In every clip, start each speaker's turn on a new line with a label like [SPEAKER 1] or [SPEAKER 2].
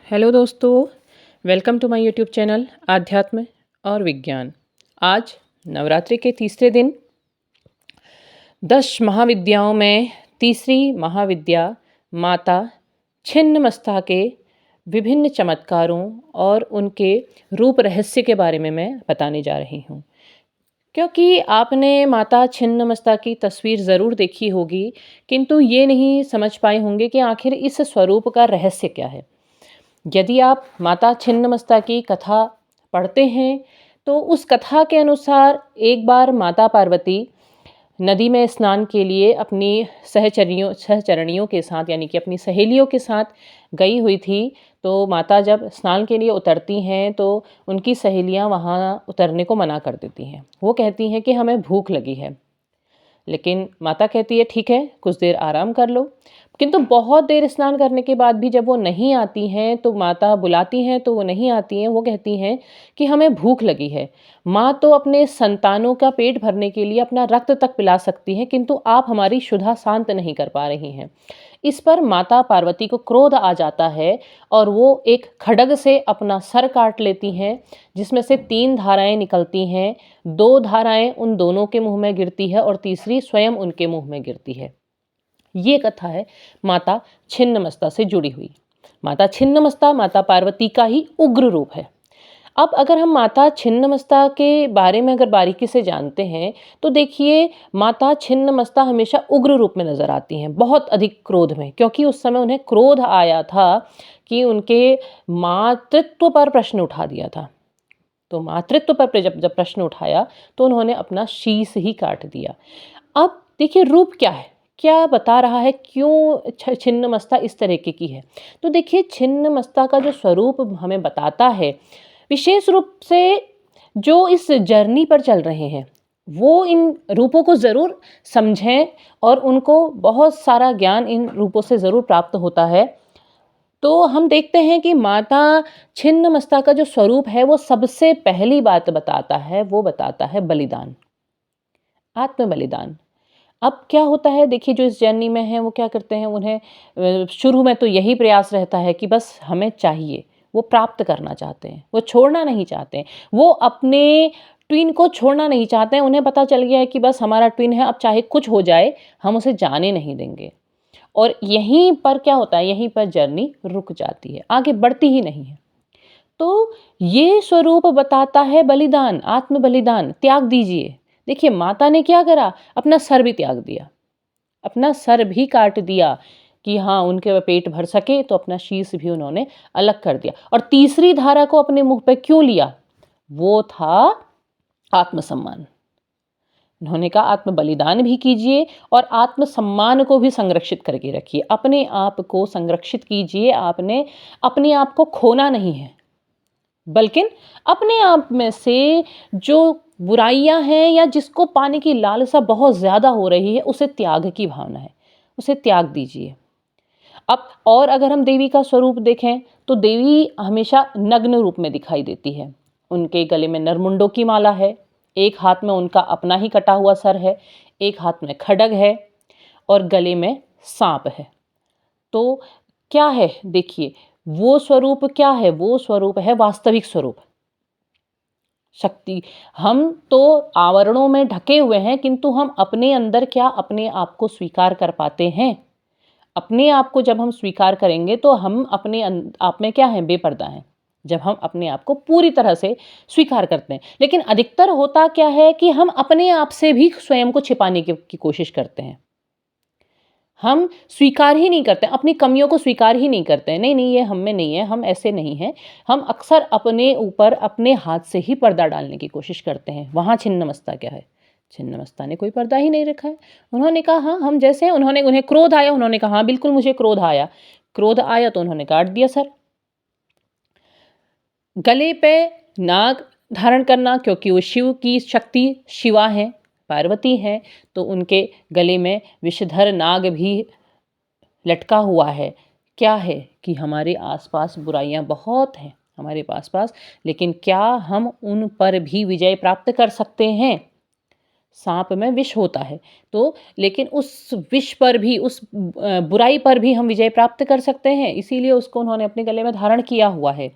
[SPEAKER 1] Hello दोस्तों, welcome to my YouTube channel आध्यात्म और विज्ञान। आज नवरात्रि के तीसरे दिन 10 महाविद्याओं में तीसरी महाविद्या माता छिन्नमस्ता के विभिन्न चमत्कारों और उनके रूप रहस्य के बारे में मैं बताने जा रही हूँ। क्योंकि आपने माता छिन्नमस्ता की तस्वीर ज़रूर देखी होगी, किंतु ये नहीं समझ पाए होंगे कि आखिर इस स्वरूप का रहस्य क्या है। यदि आप माता छिन्नमस्ता की कथा पढ़ते हैं तो उस कथा के अनुसार एक बार माता पार्वती नदी में स्नान के लिए अपनी सहचरणियों के साथ यानी कि अपनी सहेलियों के साथ गई हुई थी। तो माता जब स्नान के लिए उतरती हैं तो उनकी सहेलियां वहाँ उतरने को मना कर देती हैं। वो कहती हैं कि हमें भूख लगी है, लेकिन माता कहती है ठीक है, कुछ देर आराम कर लो। किंतु बहुत देर स्नान करने के बाद भी जब वो नहीं आती हैं तो माता बुलाती हैं तो वो नहीं आती हैं। वो कहती हैं कि हमें भूख लगी है। माँ तो अपने संतानों का पेट भरने के लिए अपना रक्त तक पिला सकती हैं, किंतु आप हमारी क्षुधा शांत नहीं कर पा रही हैं। इस पर माता पार्वती को क्रोध आ जाता है और वो एक खड्ग से अपना सर काट लेती हैं, जिसमें से 3 धाराएं निकलती हैं। 2 धाराएं उन दोनों के मुंह में गिरती है और तीसरी स्वयं उनके मुंह में गिरती है। ये कथा है माता छिन्नमस्ता से जुड़ी हुई। माता छिन्नमस्ता माता पार्वती का ही उग्र रूप है। अब अगर हम माता छिन्नमस्ता के बारे में अगर बारीकी से जानते हैं तो देखिए, माता छिन्नमस्ता हमेशा उग्र रूप में नजर आती हैं, बहुत अधिक क्रोध में, क्योंकि उस समय उन्हें क्रोध आया था कि उनके मातृत्व पर प्रश्न उठा दिया था। तो मातृत्व पर जब जब प्रश्न उठाया तो उन्होंने अपना शीश ही काट दिया। अब देखिए रूप क्या है, क्या बता रहा है, क्यों छिन्नमस्ता इस तरीके की है। तो देखिए, छिन्नमस्ता का जो स्वरूप हमें बताता है, विशेष रूप से जो इस जर्नी पर चल रहे हैं वो इन रूपों को ज़रूर समझें और उनको बहुत सारा ज्ञान इन रूपों से ज़रूर प्राप्त होता है। तो हम देखते हैं कि माता छिन्नमस्ता का जो स्वरूप है वो सबसे पहली बात बताता है, वो बताता है बलिदान, आत्म बलिदान। अब क्या होता है, देखिए जो इस जर्नी में हैं वो क्या करते हैं, उन्हें शुरू में तो यही प्रयास रहता है कि बस हमें चाहिए, वो प्राप्त करना चाहते हैं, वो छोड़ना नहीं चाहते हैं, वो अपने ट्विन को छोड़ना नहीं चाहते हैं। उन्हें पता चल गया है कि बस हमारा ट्विन है, अब चाहे कुछ हो जाए हम उसे जाने नहीं देंगे। और यहीं पर क्या होता है, यहीं पर जर्नी रुक जाती है, आगे बढ़ती ही नहीं है। तो ये स्वरूप बताता है बलिदान, आत्म बलिदान, त्याग दीजिए। देखिए माता ने क्या करा, अपना सर भी त्याग दिया, अपना सर भी काट दिया कि हाँ उनके पेट भर सके, तो अपना शीश भी उन्होंने अलग कर दिया। और तीसरी धारा को अपने मुंह पे क्यों लिया, वो था आत्मसम्मान। उन्होंने कहा आत्म बलिदान भी कीजिए और आत्म सम्मान को भी संरक्षित करके रखिए, अपने आप को संरक्षित कीजिए। आपने अपने आप को खोना नहीं है, बल्कि अपने आप में से जो बुराइयां हैं या जिसको पाने की लालसा बहुत ज़्यादा हो रही है, उसे त्याग की भावना है, उसे त्याग दीजिए। अब और अगर हम देवी का स्वरूप देखें तो देवी हमेशा नग्न रूप में दिखाई देती है। उनके गले में नरमुंडों की माला है, एक हाथ में उनका अपना ही कटा हुआ सर है, एक हाथ में खड्ग है और गले में सांप है। तो क्या है, देखिए वो स्वरूप क्या है, वो स्वरूप है वास्तविक स्वरूप, शक्ति। हम तो आवरणों में ढके हुए हैं, किंतु हम अपने अंदर क्या अपने आप को स्वीकार कर पाते हैं। अपने आप को जब हम स्वीकार करेंगे तो हम अपने आप में क्या है, बेपर्दा हैं, जब हम अपने आप को पूरी तरह से स्वीकार करते हैं। लेकिन अधिकतर होता क्या है कि हम अपने आप से भी स्वयं को छिपाने की कोशिश करते हैं। हम स्वीकार ही नहीं करते, अपनी कमियों को स्वीकार ही नहीं करते हैं। नहीं नहीं, ये हम में नहीं है, हम ऐसे नहीं हैं। हम अक्सर अपने ऊपर अपने हाथ से ही पर्दा डालने की कोशिश करते हैं। वहाँ छिन्नमस्ता क्या है, छिन्नमस्ता ने कोई पर्दा ही नहीं रखा है। उन्होंने कहा हाँ हम जैसे हैं। उन्हें क्रोध आया, उन्होंने कहा हाँ बिल्कुल मुझे क्रोध आया। क्रोध आया तो उन्होंने काट दिया सर। गले पे नाग धारण करना, क्योंकि वो शिव की शक्ति शिवा हैं, पार्वती हैं, तो उनके गले में विषधर नाग भी लटका हुआ है। क्या है कि हमारे आसपास बुराइयां बहुत हैं हमारे पास, लेकिन क्या हम उन पर भी विजय प्राप्त कर सकते हैं। सांप में विष होता है, तो लेकिन उस विष पर भी, उस बुराई पर भी हम विजय प्राप्त कर सकते हैं, इसीलिए उसको उन्होंने अपने गले में धारण किया हुआ है।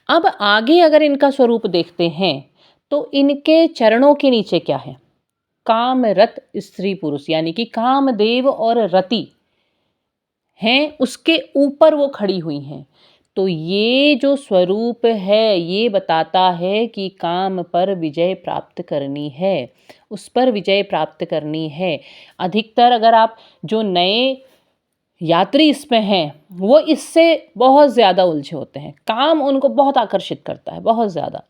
[SPEAKER 1] अब आगे अगर इनका स्वरूप देखते हैं तो इनके चरणों के नीचे क्या है? कामरत स्त्री पुरुष, यानी कि कामदेव और रति हैं, उसके ऊपर वो खड़ी हुई हैं। तो ये जो स्वरूप है ये बताता है कि काम पर विजय प्राप्त करनी है, उस पर विजय प्राप्त करनी है। अधिकतर अगर आप जो नए यात्री इसमें हैं वो इससे बहुत ज़्यादा उलझे होते हैं। काम उनको बहुत आकर्षित करता है, बहुत ज़्यादा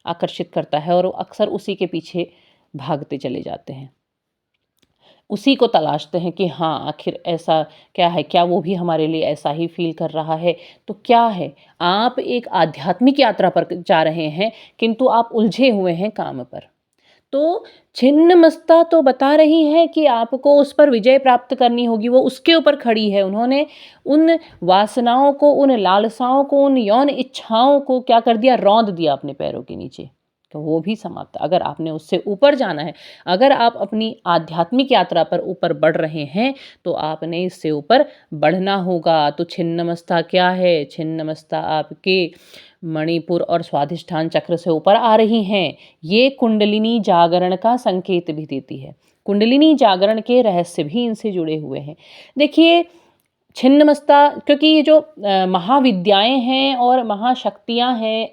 [SPEAKER 1] आकर्षित करता है, और वो अक्सर उसी के पीछे भागते चले जाते हैं, उसी को तलाशते हैं कि हाँ आखिर ऐसा क्या है, क्या वो भी हमारे लिए ऐसा ही फील कर रहा है। तो क्या है, आप एक आध्यात्मिक यात्रा पर जा रहे हैं किंतु आप उलझे हुए हैं काम पर। तो छिन्नमस्ता तो बता रही है कि आपको उस पर विजय प्राप्त करनी होगी, वो उसके ऊपर खड़ी है। उन्होंने उन वासनाओं को, उन लालसाओं को, उन यौन इच्छाओं को क्या कर दिया, रौंद दिया अपने पैरों के नीचे, तो वो भी समाप्त। अगर आपने उससे ऊपर जाना है, अगर आप अपनी आध्यात्मिक यात्रा पर ऊपर बढ़ रहे हैं तो आपने इससे ऊपर बढ़ना होगा। तो छिन्नमस्ता क्या है? छिन्नमस्ता आपके मणिपुर और स्वाधिष्ठान चक्र से ऊपर आ रही हैं। ये कुंडलिनी जागरण का संकेत भी देती है। कुंडलिनी जागरण के रहस्य भी इनसे जुड़े हुए हैं। देखिए छिन्नमस्ता, क्योंकि ये जो महाविद्याएं हैं और महाशक्तियां हैं,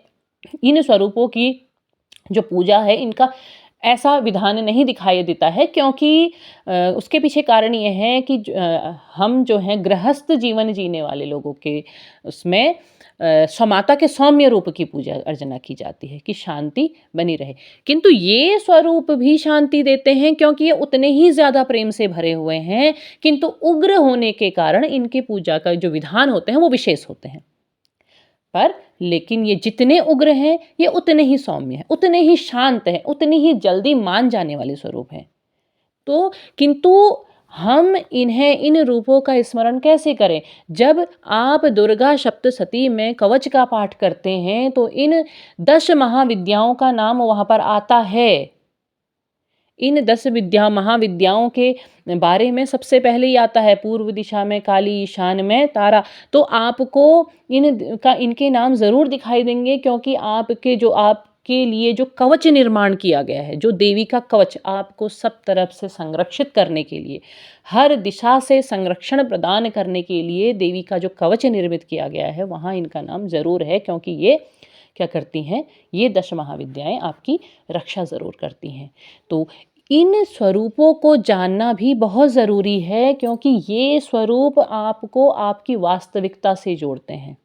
[SPEAKER 1] इन स्वरूपों की जो पूजा है इनका ऐसा विधान नहीं दिखाई देता है, क्योंकि उसके पीछे कारण ये है कि हम जो हैं गृहस्थ जीवन जीने वाले लोगों के उसमें स्वमाता के सौम्य रूप की पूजा अर्चना की जाती है कि शांति बनी रहे। किंतु ये स्वरूप भी शांति देते हैं क्योंकि ये उतने ही ज़्यादा प्रेम से भरे हुए हैं, किंतु उग्र होने के कारण इनके पूजा का जो विधान होते हैं वो विशेष होते हैं। पर लेकिन ये जितने उग्र हैं ये उतने ही सौम्य हैं, उतने ही शांत हैं, उतनी ही जल्दी मान जाने वाले स्वरूप हैं। तो किंतु हम इन्हें, इन रूपों का स्मरण कैसे करें? जब आप दुर्गा सप्तशती में कवच का पाठ करते हैं तो इन 10 महाविद्याओं का नाम वहाँ पर आता है। इन 10 महाविद्याओं के बारे में सबसे पहले ही आता है, पूर्व दिशा में काली, ईशान में तारा। तो आपको इनके नाम ज़रूर दिखाई देंगे, क्योंकि आपके लिए जो कवच निर्माण किया गया है, जो देवी का कवच आपको सब तरफ से संरक्षित करने के लिए, हर दिशा से संरक्षण प्रदान करने के लिए देवी का जो कवच निर्मित किया गया है, वहाँ इनका नाम ज़रूर है, क्योंकि ये क्या करती हैं, ये 10 महाविद्याएं आपकी रक्षा ज़रूर करती हैं। तो इन स्वरूपों को जानना भी बहुत ज़रूरी है, क्योंकि ये स्वरूप आपको आपकी वास्तविकता से जोड़ते हैं,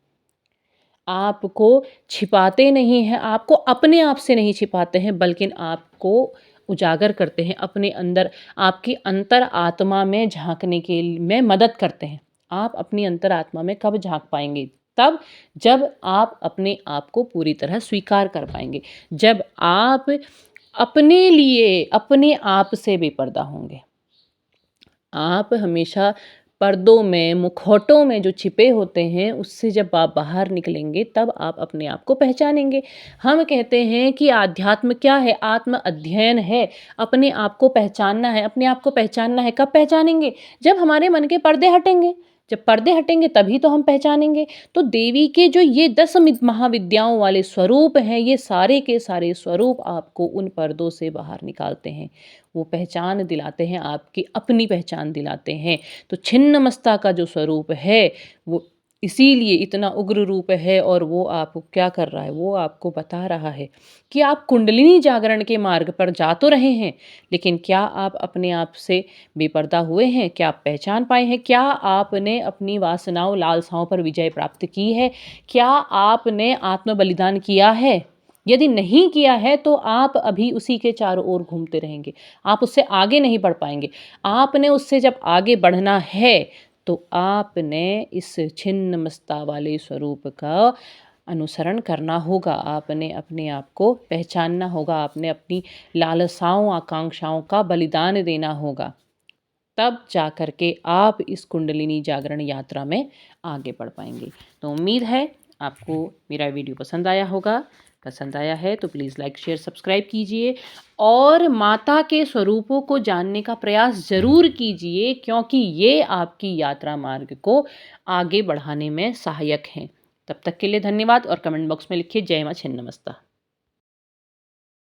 [SPEAKER 1] आपको छिपाते नहीं हैं, आपको अपने आप से नहीं छिपाते हैं, बल्कि आपको उजागर करते हैं, अपने अंदर, आपकी अंतर आत्मा में झांकने में मदद करते हैं। आप अपनी अंतर आत्मा में कब झांक पाएंगे? तब जब आप अपने आप को पूरी तरह स्वीकार कर पाएंगे, जब आप अपने लिए, अपने आप से बेपर्दा होंगे। आप हमेशा पर्दों में, मुखौटों में जो छिपे होते हैं, उससे जब आप बाहर निकलेंगे तब आप अपने आप को पहचानेंगे। हम कहते हैं कि आध्यात्म क्या है? आत्म अध्ययन है, अपने आप को पहचानना है। अपने आप को पहचानना है, कब पहचानेंगे? जब हमारे मन के पर्दे हटेंगे। जब पर्दे हटेंगे तभी तो हम पहचानेंगे। तो देवी के जो ये 10 महाविद्याओं वाले स्वरूप हैं, ये सारे के सारे स्वरूप आपको उन पर्दों से बाहर निकालते हैं। वो पहचान दिलाते हैं, आपकी अपनी पहचान दिलाते हैं। तो छिन्नमस्ता का जो स्वरूप है वो इसीलिए इतना उग्र रूप है, और वो आपको क्या कर रहा है? वो आपको बता रहा है कि आप कुंडलिनी जागरण के मार्ग पर जा तो रहे हैं, लेकिन क्या आप अपने आप से बेपर्दा हुए हैं? क्या आप पहचान पाए हैं? क्या आपने अपनी वासनाओं, लालसाओं पर विजय प्राप्त की है? क्या आपने आत्म बलिदान किया है? यदि नहीं किया है तो आप अभी उसी के चारों ओर घूमते रहेंगे, आप उससे आगे नहीं बढ़ पाएंगे। आपने उससे जब आगे बढ़ना है तो आपने इस छिन्नमस्ता वाले स्वरूप का अनुसरण करना होगा। आपने अपने आप को पहचानना होगा, आपने अपनी लालसाओं, आकांक्षाओं का बलिदान देना होगा। तब जा कर के आप इस कुंडलिनी जागरण यात्रा में आगे बढ़ पाएंगे। तो उम्मीद है आपको मेरा वीडियो पसंद आया होगा। पसंद आया है तो प्लीज़ लाइक शेयर सब्सक्राइब कीजिए और माता के स्वरूपों को जानने का प्रयास ज़रूर कीजिए, क्योंकि ये आपकी यात्रा मार्ग को आगे बढ़ाने में सहायक हैं। तब तक के लिए धन्यवाद और कमेंट बॉक्स में लिखिए जय माँ छिन्नमस्ता।